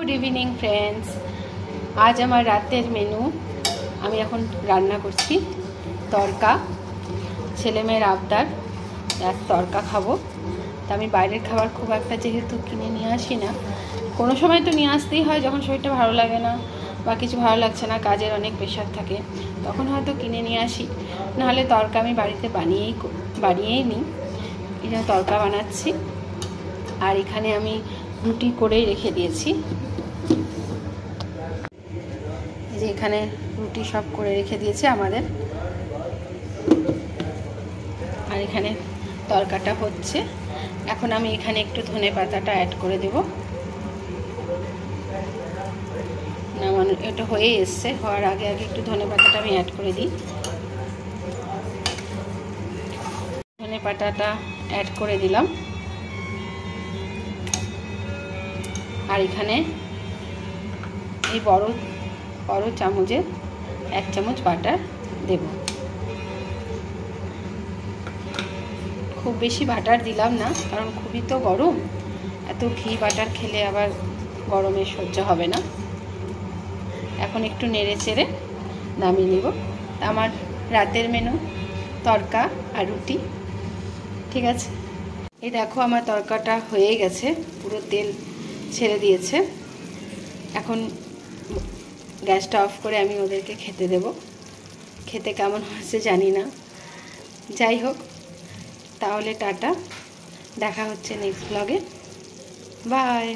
Good evening friends. আজ আমার রাতের মেনু আমি এখন রান্না করছি তরকা। ছেলেমেয়ের আবদার আজ তরকা খাবো। তা আমি বাইরের খাবার খুব একটা যেহেতু কিনে নিয়ে আসি না, কোনো সময় তো নিয়ে আসতেই হয় যখন শরীরটা ভালো লাগে না বা কিছু ভালো লাগছে না, কাজের অনেক প্রেশার থাকে, তখন হয়তো কিনে নিয়ে আসি। নাহলে তরকা আমি বাড়িতে বানিয়েই নিই। এই জন্য তরকা বানাচ্ছি। আর এখানে আমি রুটি করেই রেখে দিয়েছি। এই যে এখানে রুটি সব করে রেখে দিয়েছে আমাদের। আর এখানে তরকাটা হচ্ছে। এখন আমি এখানে একটু ধনে পাতাটা অ্যাড করে দেব। নামানো এটা হয়েই এসছে, হওয়ার আগে আগে একটু ধনে পাতাটা আমি অ্যাড করে দিই। ধনে পাতাটা অ্যাড করে দিলাম। আর এখানে এই বড় চামচে 1 চামচ বাটার দেব। খুব বেশি বাটার দিলাম না, কারণ খুবই তো গরম, এত ঘি বাটার খেলে আবার গরমে সহ্য হবে না। এখন একটু নেড়ে চেড়ে নামিয়ে নেব। আমার রাতের মেনু তরকা আর রুটি। ঠিক আছে, এই দেখো আমার তরকাটা হয়ে গেছে, পুরো তেল ছেড়ে দিয়েছে। এখন গ্যাসটা অফ করে আমি ওদেরকে খেতে দেব। খেতে কেমন হয়েছে জানি না, যাই হোক। তাহলে টাটা, দেখা হচ্ছে নেক্সট ব্লগে। বাই।